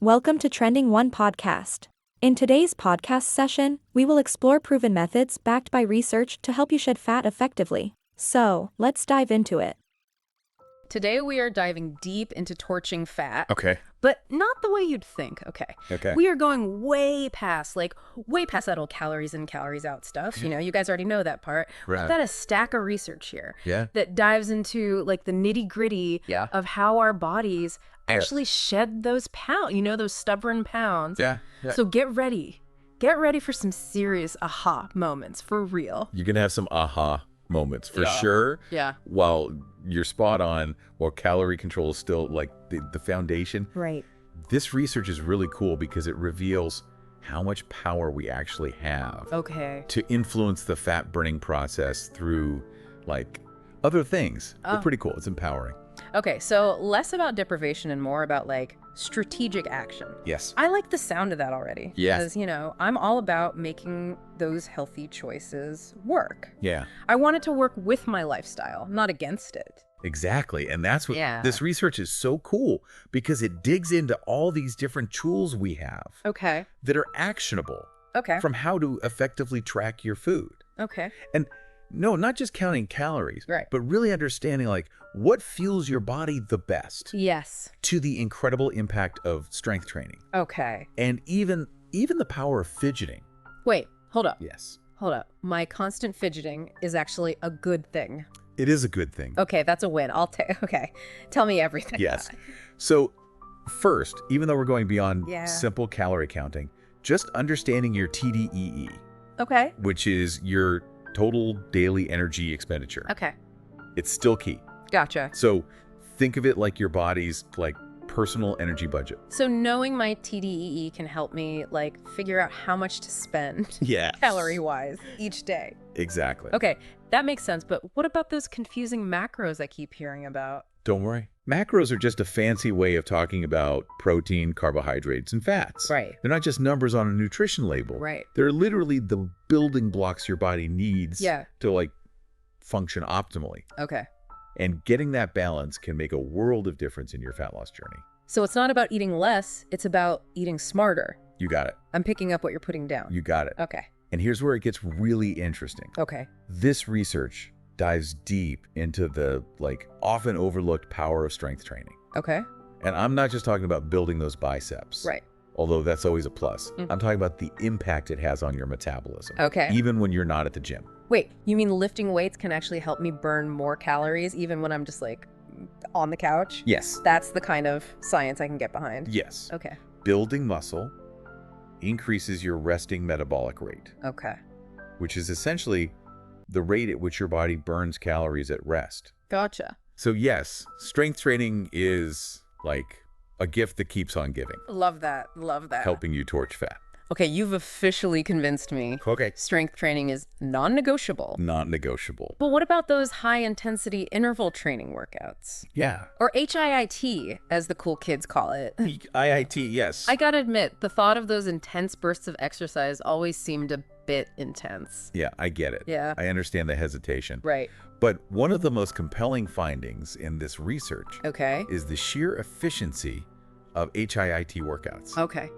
Welcome to Trending One Podcast. In today's podcast session, we will explore proven methods backed by research to help you shed fat effectively. So, let's dive into it. Today we are diving deep into torching fat. Okay. But not the way you'd think, okay? Okay. We are going way past that old calories in, calories out stuff. You know, you guys already know that part. Right. We've got a stack of research here Yeah. that dives into the nitty gritty Yeah. of how our bodies actually shed those pounds, those stubborn pounds. Yeah. So get ready. Get ready for some serious aha moments, for real. You're going to have some aha moments for Yeah. sure. Yeah. While you're spot on, while calorie control is still like the foundation. Right. This research is really cool because it reveals how much power we actually have Okay. to influence the fat burning process through other things. They're pretty cool. It's empowering. Okay, so less about deprivation and more about strategic action. Yes. I like the sound of that already. Yeah. Because, I'm all about making those healthy choices work. Yeah. I want it to work with my lifestyle, not against it. Exactly. And that's what Yeah. this research is so cool because it digs into all these different tools we have Okay. that are actionable Okay. from how to effectively track your food. Okay. And no, not just counting calories, Right. but really understanding what fuels your body the best Yes. to the incredible impact of strength training Okay. and even the power of fidgeting. Wait, hold up. Yes. Hold up. My constant fidgeting is actually a good thing. It is a good thing. Okay, that's a win. I'll take. Okay. Tell me everything. Yes. So first, even though we're going beyond Yeah. simple calorie counting, just understanding your TDEE, Okay. which is your total daily energy expenditure. Okay. It's still key. Gotcha. So think of it like your body's personal energy budget. So knowing my TDEE can help me figure out how much to spend Yeah. calorie-wise each day. Exactly. Okay, that makes sense, but what about those confusing macros I keep hearing about? Don't worry. Macros are just a fancy way of talking about protein, carbohydrates, and fats. Right. They're not just numbers on a nutrition label. Right. They're literally the building blocks your body needs Yeah. to function optimally. Okay. And getting that balance can make a world of difference in your fat loss journey. So it's not about eating less, it's about eating smarter. You got it. I'm picking up what you're putting down. You got it. Okay. And here's where it gets really interesting. Okay. This research dives deep into the often overlooked power of strength training. Okay. And I'm not just talking about building those biceps. Right. Although that's always a plus. Mhm. I'm talking about the impact it has on your metabolism. Okay. Even when you're not at the gym. Wait, you mean lifting weights can actually help me burn more calories even when I'm just on the couch? Yes. That's the kind of science I can get behind. Yes. Okay. Building muscle increases your resting metabolic rate, Okay. which is essentially the rate at which your body burns calories at rest. Gotcha. So yes, strength training is a gift that keeps on giving, Love that. Love that. helping you torch fat. Okay, you've officially convinced me. Okay. Strength training is non-negotiable. Not negotiable. But what about those high-intensity interval training workouts? Yeah. Or HIIT, as the cool kids call it. IIT, yes. I gotta admit, the thought of those intense bursts of exercise always seemed a bit intense. Yeah, I get it. Yeah. I understand the hesitation. Right. But one of the most compelling findings in this research Okay. is the sheer efficiency of HIIT workouts. Okay.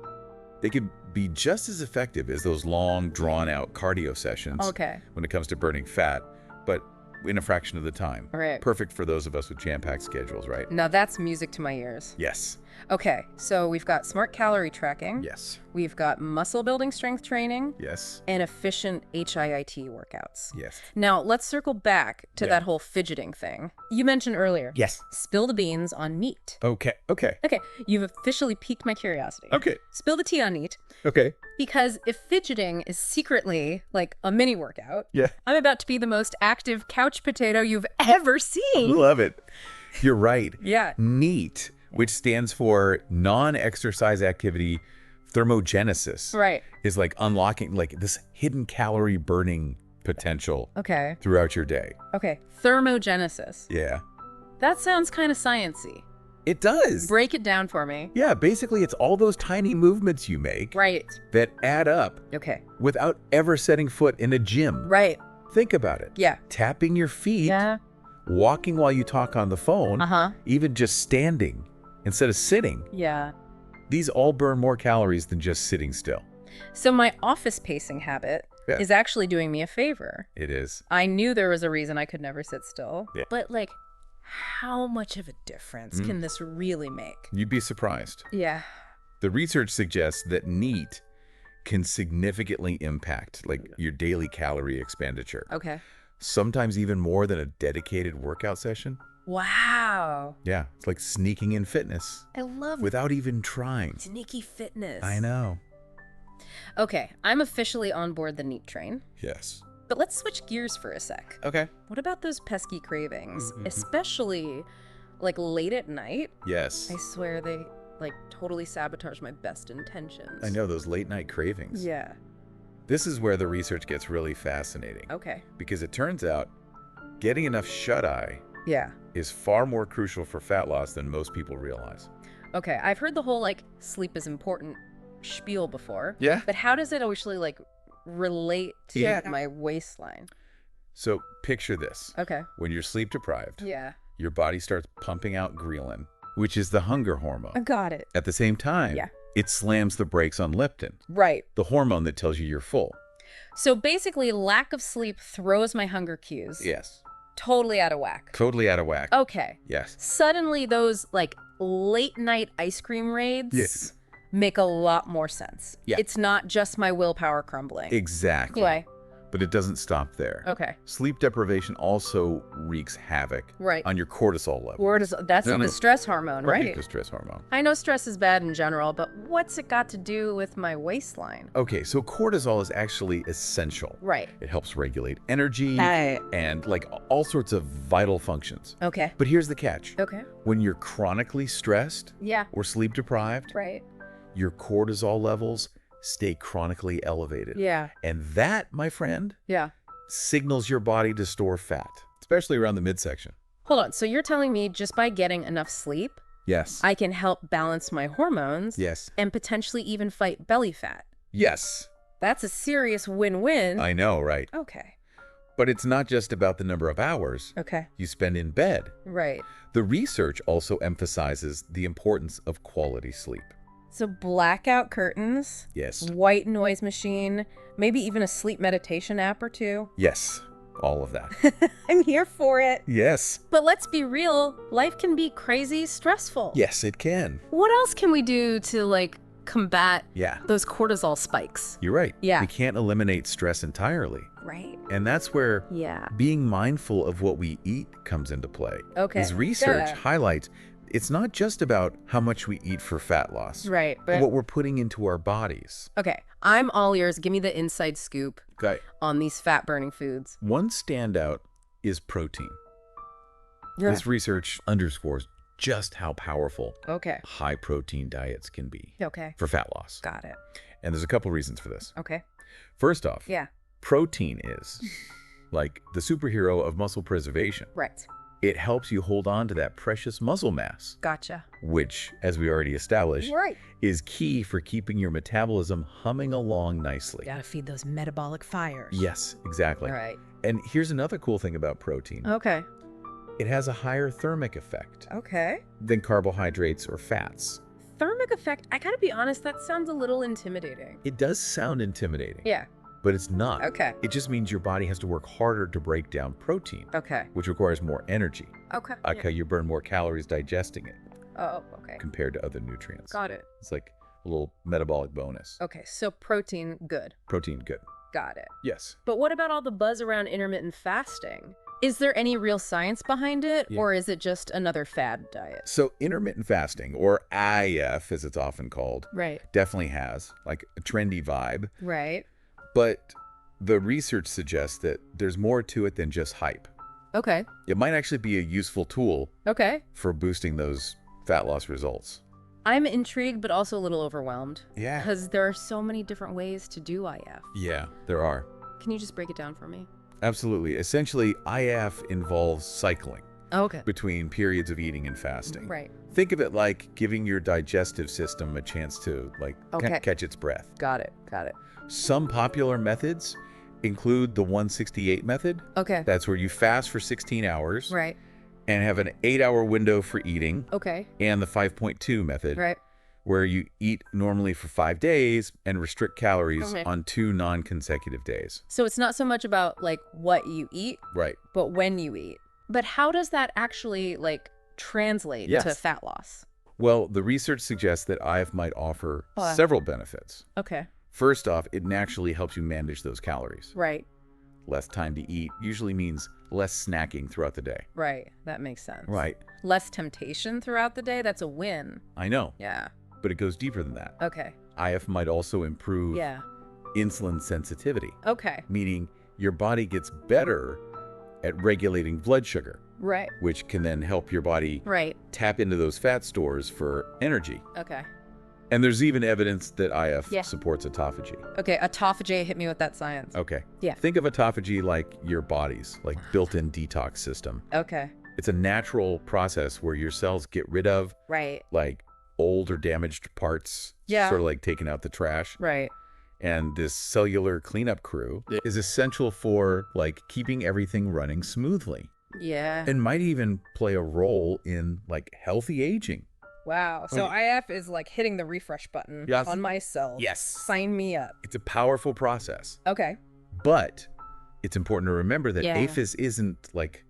They could be just as effective as those long, drawn-out cardio sessions Okay. when it comes to burning fat, but in a fraction of the time. Right. Perfect for those of us with jam-packed schedules, right? Now that's music to my ears. Yes. Okay, so we've got smart calorie tracking. Yes. We've got muscle building strength training Yes. and efficient HIIT workouts. Yes. Now, let's circle back to Yeah. that whole fidgeting thing. You mentioned earlier. Yes. Spill the beans on NEAT. Okay. Okay. Okay, you've officially piqued my curiosity. Okay. Spill the tea on NEAT, Okay. because if fidgeting is secretly a mini workout, Yeah. I'm about to be the most active couch potato you've ever seen. Love it. You're right. Yeah. NEAT, which stands for non-exercise activity thermogenesis, Right. is unlocking this hidden calorie burning potential Okay. throughout your day. Okay. Thermogenesis. Yeah. That sounds kind of sciencey. It does. Break it down for me. Yeah, basically it's all those tiny movements you make Right. that add up Okay. without ever setting foot in a gym. Right. Think about it. Yeah. Tapping your feet, Yeah. walking while you talk on the phone, Uh-huh. even just standing instead of sitting. Yeah. These all burn more calories than just sitting still. So my office pacing habit Yeah. is actually doing me a favor. It is. I knew there was a reason I could never sit still. Yeah. But like, how much of a difference can this really make? You'd be surprised. Yeah. The research suggests that NEAT can significantly impact your daily calorie expenditure. Okay. Sometimes even more than a dedicated workout session. Wow. Yeah, it's like sneaking in fitness I love without even trying. sneaky fitness. I know. Okay, I'm officially on board the NEAT train. Yes. But let's switch gears for a sec. Okay. What about those pesky cravings? Especially like late at night? Yes. I swear they like totally sabotage my best intentions. I know those late night cravings. Yeah. This is where the research gets really fascinating. Okay. Because it turns out getting enough shut-eye Yeah. is far more crucial for fat loss than most people realize. Okay, I've heard the whole like sleep is important spiel before. Yeah. But how does it actually like relate to Yeah. my waistline? So picture this. Okay. When you're sleep deprived, Yeah. your body starts pumping out ghrelin, which is the hunger hormone. I got it. At the same time, Yeah. it slams the brakes on leptin, Right. the hormone that tells you you're full. So basically, lack of sleep throws my hunger cues Yes. totally out of whack. Totally out of whack. Okay. Yes. Suddenly, those like late night ice cream raids Yes. make a lot more sense. Yeah. It's not just my willpower crumbling. Exactly. Anyway. But it doesn't stop there. Okay. Sleep deprivation also wreaks havoc Right. on your cortisol level. That's No, no. the stress hormone, right? The stress hormone. I know stress is bad in general, but what's it got to do with my waistline? Okay, so cortisol is actually essential. Right. It helps regulate energy Right. and all sorts of vital functions. Okay. But here's the catch. Okay. When you're chronically stressed Yeah. or sleep deprived, Right. your cortisol levels stay chronically elevated. Yeah. And that, my friend, Yeah. signals your body to store fat, especially around the midsection. Hold on. So you're telling me just by getting enough sleep, Yes. I can help balance my hormones Yes. and potentially even fight belly fat. Yes. That's a serious win-win. I know, right? Okay. But it's not just about the number of hours Okay. you spend in bed. Right. The research also emphasizes the importance of quality sleep. So blackout curtains, Yes. white noise machine, maybe even a sleep meditation app or two. Yes. All of that. I'm here for it. Yes. But let's be real, life can be crazy stressful. Yes, it can. What else can we do to like combat Yeah. those cortisol spikes? You're right. Yeah. We can't eliminate stress entirely. Right. And that's where Yeah. being mindful of what we eat comes into play. Okay. This research Yeah. highlights it's not just about how much we eat for fat loss, Right. but what we're putting into our bodies. Okay. I'm all ears. Give me the inside scoop Okay. on these fat burning foods. One standout is protein. This research underscores just how powerful Okay. high protein diets can be Okay. for fat loss. Got it. And there's a couple reasons for this. Okay. First off, Yeah. protein is like the superhero of muscle preservation. Right. It helps you hold on to that precious muscle mass, Gotcha. which, as we already established, Right. is key for keeping your metabolism humming along nicely. Gotta feed those metabolic fires. Yes, exactly. All right. And here's another cool thing about protein. Okay. It has a higher thermic effect Okay. than carbohydrates or fats. Thermic effect. I gotta be honest, that sounds a little intimidating. It does sound intimidating, Yeah. but it's not. Okay. It just means your body has to work harder to break down protein, Okay. which requires more energy. Okay. Okay, you burn more calories digesting it Oh, okay. compared to other nutrients. Got it. It's like a little metabolic bonus. Okay, so protein, good. Protein, good. Got it. Yes. But what about all the buzz around intermittent fasting? Is there any real science behind it, Yeah. or is it just another fad diet? So intermittent fasting, or IF as it's often called, Right. definitely has like a trendy vibe. Right. But the research suggests that there's more to it than just hype. Okay. It might actually be a useful tool Okay. for boosting those fat loss results. I'm intrigued, but also a little overwhelmed. Yeah. Because there are so many different ways to do IF. Yeah, there are. Can you just break it down for me? Absolutely. Essentially, IF involves cycling Okay. between periods of eating and fasting. Right. Think of it like giving your digestive system a chance to Okay. catch its breath. Got it. Got it. Some popular methods include the 168 method. Okay. That's where you fast for 16 hours Right. and have an 8-hour window for eating, Okay. and the 5.2 method, Right. where you eat normally for 5 days and restrict calories Okay. on 2 non-consecutive days. So it's not so much about like what you eat, Right. but when you eat. But how does that actually like translate Yes. to fat loss? Well, the research suggests that IF might offer several benefits. Okay. First off, it naturally helps you manage those calories. Right. Less time to eat usually means less snacking throughout the day. Right. That makes sense. Right. Less temptation throughout the day. That's a win. I know, Yeah. but it goes deeper than that. Okay. IF might also improve Yeah. insulin sensitivity, Okay. meaning your body gets better at regulating blood sugar, Right. which can then help your body Right. tap into those fat stores for energy. Okay. And there's even evidence that IF Yeah. supports autophagy. Okay. Autophagy, hit me with that science. Okay. Yeah. Think of autophagy like your body's like built-in detox system. Okay. It's a natural process where your cells get rid of Right. like old or damaged parts, Yeah. sort of like taking out the trash. Right. And this cellular cleanup crew is essential for like keeping everything running smoothly Yeah. and might even play a role in like healthy aging. Wow. So IF is like hitting the refresh button Yes. on my cells. Yes. Sign me up. It's a powerful process, Okay. but it's important to remember that Yeah. APHIS isn't like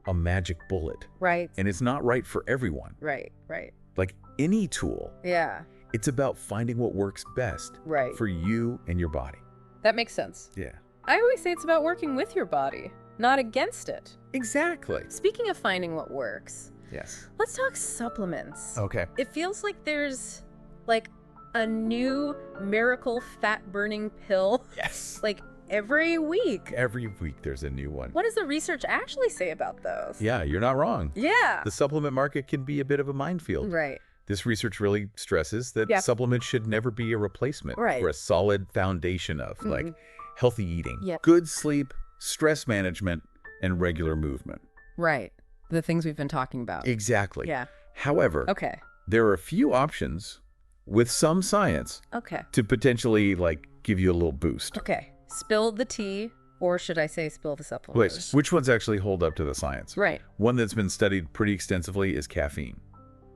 a magic bullet, Right. and it's not right for everyone. Right. Right. Like any tool, Yeah. it's about finding what works best Right. for you and your body. That makes sense. Yeah. I always say it's about working with your body, not against it. Exactly. Speaking of finding what works, Yes. let's talk supplements. Okay. It feels like there's like a new miracle fat burning pill Yes. like every week. Every week there's a new one. What does the research actually say about those? Yeah, you're not wrong. Yeah. The supplement market can be a bit of a minefield. Right. This research really stresses that Yeah. supplements should never be a replacement Right. for a solid foundation of like healthy eating, Yeah. good sleep, stress management, and regular movement. Right. The things we've been talking about. Exactly. Yeah. However, Okay. there are a few options with some science Okay. to potentially like give you a little boost. Okay. Spill the tea, or should I say spill the supplements? Which ones actually hold up to the science? Right. One that's been studied pretty extensively is caffeine.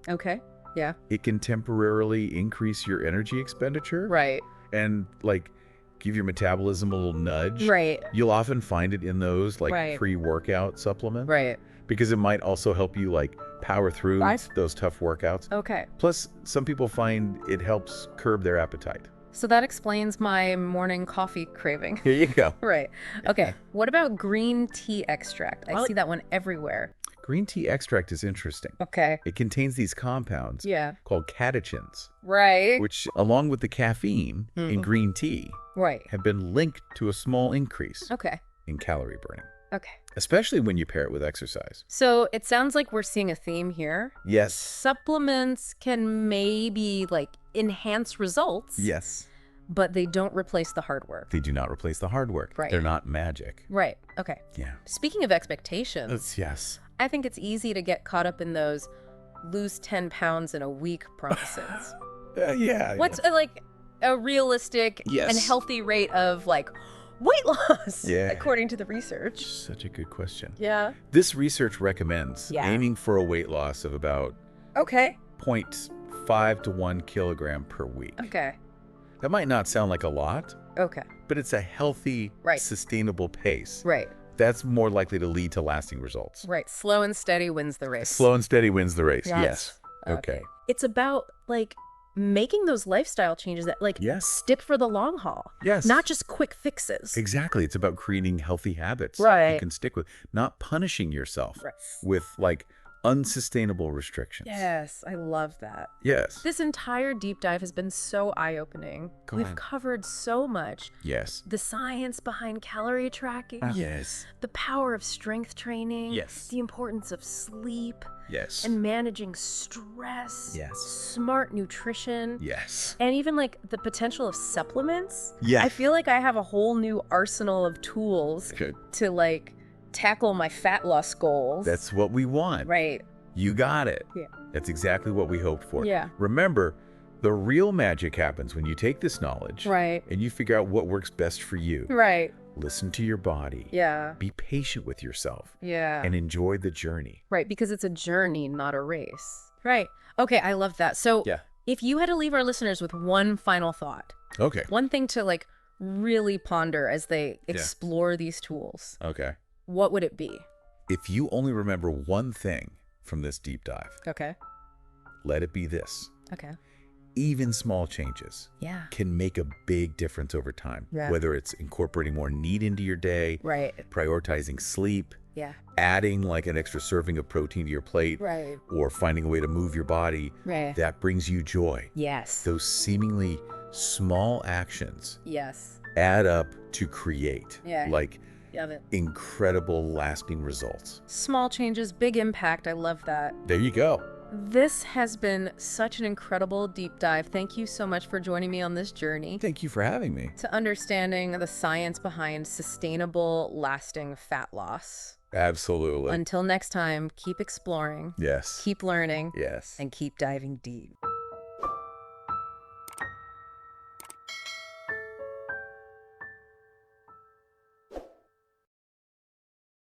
Okay. Yeah. It can temporarily increase your energy expenditure Right. and like give your metabolism a little nudge. Right. You'll often find it in those like Right. pre-workout supplements Right. because it might also help you like power through Right. those tough workouts. Okay. Plus, some people find it helps curb their appetite. So that explains my morning coffee craving. Here you go. Right. Okay. What about green tea extract? I see that one everywhere. Green tea extract is interesting. Okay. It contains these compounds Yeah. called catechins, Right. which, along with the caffeine in green tea, Right. have been linked to a small increase Okay. in calorie burning, Okay. especially when you pair it with exercise. So it sounds like we're seeing a theme here. Yes. Supplements can maybe like enhance results. Yes. But they don't replace the hard work. They do not replace the hard work. Right. They're not magic. Right. Okay. Yeah. Speaking of expectations, Yes. I think it's easy to get caught up in those lose 10 pounds in a week promises. Yeah. What's like a realistic Yes. and healthy rate of like weight loss Yeah. according to the research? Such a good question. Yeah. This research recommends Yeah. aiming for a weight loss of about Okay. 0.5 to 1 kilogram per week. Okay. That might not sound like a lot, Okay. but it's a healthy, Right. sustainable pace. Right. That's more likely to lead to lasting results. Right. Slow and steady wins the race. Slow and steady wins the race. Yes. Yes. Okay. It's about like making those lifestyle changes that like Yes. stick for the long haul. Yes. Not just quick fixes. Exactly. It's about creating healthy habits Right. you can stick with, not punishing yourself Right. with like unsustainable restrictions. Yes, I love that. Yes. This entire deep dive has been so eye-opening. Go We've on. covered so much. Yes. The science behind calorie tracking, Yes. the power of strength training, Yes. the importance of sleep Yes. and managing stress, Yes. smart nutrition, Yes. and even like the potential of supplements. Yeah. I feel like I have a whole new arsenal of tools Good. to like tackle my fat loss goals. That's what we want. right. You got it. Yeah. That's exactly what we hoped for. Yeah. Remember, the real magic happens when you take this knowledge Right. and you figure out what works best for you. Right. Listen to your body. Yeah. Be patient with yourself Yeah. and enjoy the journey. Right, because it's a journey, not a race. Right. Okay, I love that. So Yeah. If you had to leave our listeners with one final thought, Okay. one thing to like really ponder as they explore these tools, Okay. what would it be? If you only remember one thing from this deep dive, Okay. let it be this. Okay. Even small changes Yeah. can make a big difference over time. Yeah. Whether it's incorporating more NEAT into your day, Right. prioritizing sleep, Yeah. adding like an extra serving of protein to your plate, Right. or finding a way to move your body Right. that brings you joy. Yes. Those seemingly small actions Yes. add up to create like Love it. incredible lasting results. Small changes, big impact. I love that. There you go. This has been such an incredible deep dive. Thank you so much for joining me on this journey Thank you for having me. to understanding the science behind sustainable, lasting fat loss. Absolutely. Until next time, keep exploring, Yes. keep learning, Yes. and keep diving deep.